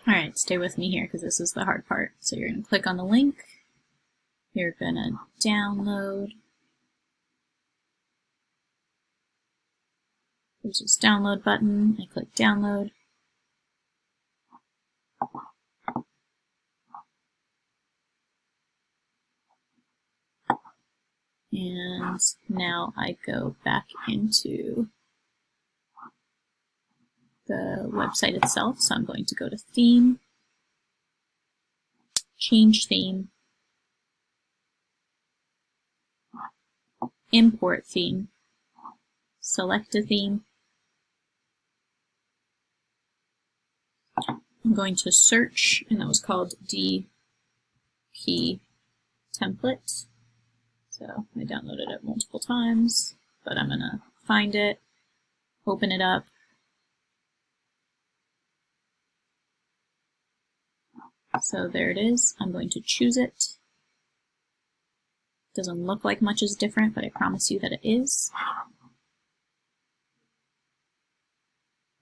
Alright, stay with me here because this is the hard part. So you're going to click on the link, you're going to download. There's this download button, I click download. And now I go back into the website itself. So I'm going to go to theme, change theme, import theme, select a theme. I'm going to search, and that was called DP template. So I downloaded it multiple times, but I'm going to find it, open it up. So there it is. I'm going to choose it. Doesn't look like much is different, but I promise you that it is.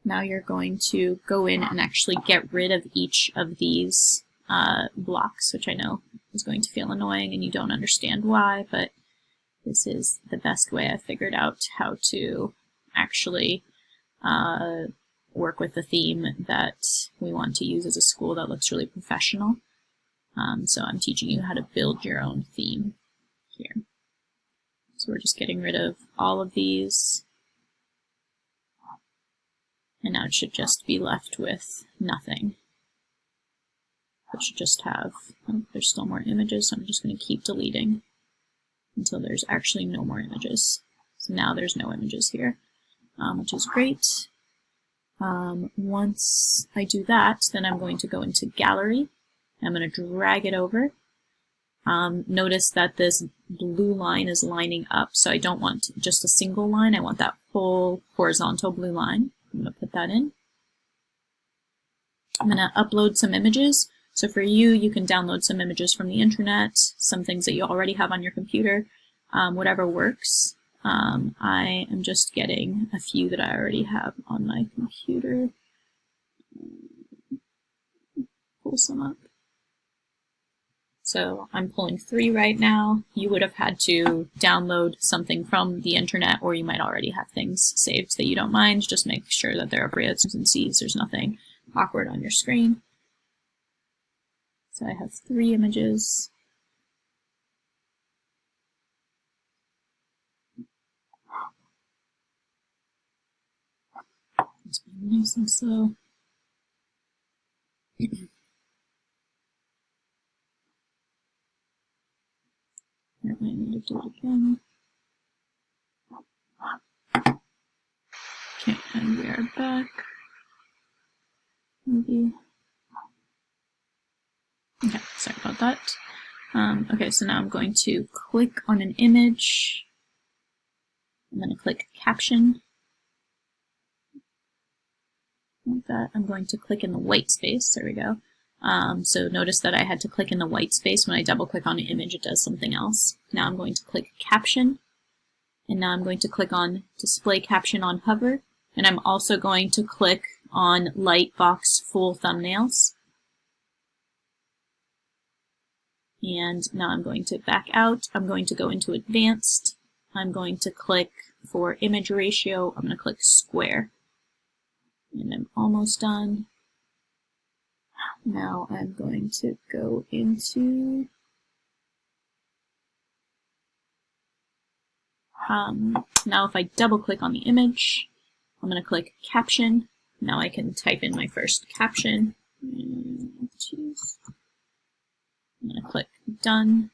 Now you're going to go in and actually get rid of each of these blocks, which I know is going to feel annoying and you don't understand why, but this is the best way I figured out how to actually work with the theme that we want to use as a school that looks really professional. So I'm teaching you how to build your own theme here. So we're just getting rid of all of these. And now it should just be left with nothing. It should just have, oh, there's still more images, so I'm just going to keep deleting until there's actually no more images. So now there's no images here, which is great. Once I do that, then I'm going to go into Gallery. I'm going to drag it over. Notice that this blue line is lining up, so I don't want just a single line. I want that full horizontal blue line. I'm going to put that in. I'm going to upload some images. So for you, you can download some images from the internet, some things that you already have on your computer, whatever works. I am just getting a few that I already have on my computer. Pull some up. So I'm pulling 3 right now. You would have had to download something from the internet, or you might already have things saved that you don't mind. Just make sure that they're appropriate and sees there's nothing awkward on your screen. So I have 3 images. Just be nice and slow. Apparently I need to do it again. Okay, and we are back. Maybe. Okay, sorry about that. Okay, so now I'm going to click on an image. I'm going to click caption. Like that. I'm going to click in the white space. There we go. So notice that I had to click in the white space. When I double click on an image, it does something else. Now I'm going to click caption. And now I'm going to click on display caption on hover. And I'm also going to click on Lightbox full thumbnails. And now I'm going to back out. I'm going to go into advanced. I'm going to click for image ratio. I'm going to click square. And I'm almost done. Now I'm going to go into now if I double click on the image, I'm going to click caption. Now I can type in my first caption. I'm going to click done.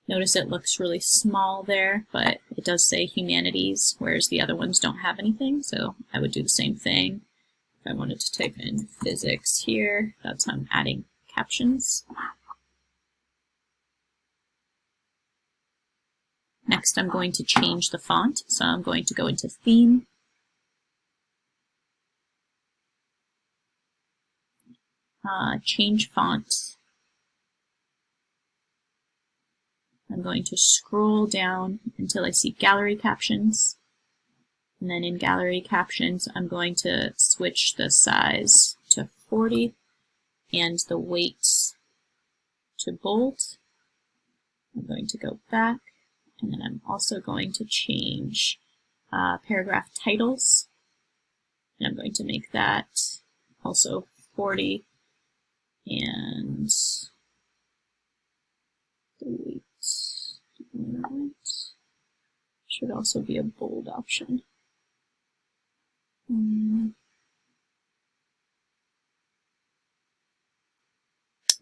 Notice it looks really small there, but it does say humanities, whereas the other ones don't have anything, so I would do the same thing. If I wanted to type in physics here, that's how I'm adding captions. Next, I'm going to change the font, so I'm going to go into theme. Change font. I'm going to scroll down until I see gallery captions. And then in gallery captions, I'm going to switch the size to 40, and the weight to bold. I'm going to go back, and then I'm also going to change paragraph titles, and I'm going to make that also 40, and the weight should also be a bold option. I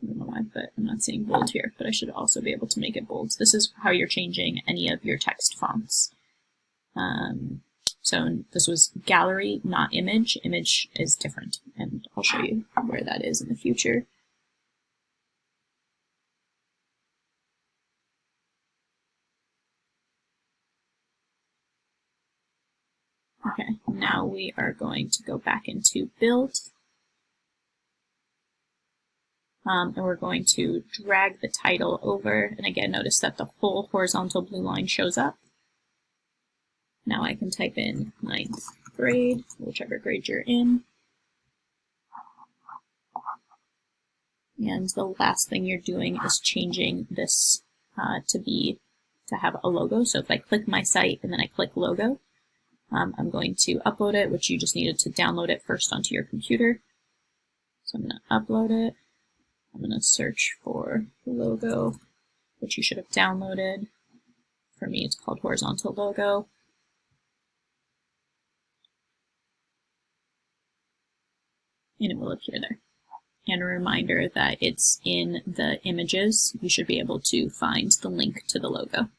don't know why, but I'm not seeing bold here, but I should also be able to make it bold. This is how you're changing any of your text fonts. So this was gallery, not image. Image is different, and I'll show you where that is in the future. Okay, now we are going to go back into build. And we're going to drag the title over, and again, notice that the whole horizontal blue line shows up. Now I can type in 9th grade, whichever grade you're in. And the last thing you're doing is changing this to have a logo. So if I click my site and then I click logo, I'm going to upload it, which you just needed to download it first onto your computer. So I'm going to upload it. I'm going to search for the logo, which you should have downloaded. For me, it's called Horizontal Logo. And it will appear there. And a reminder that it's in the images. You should be able to find the link to the logo.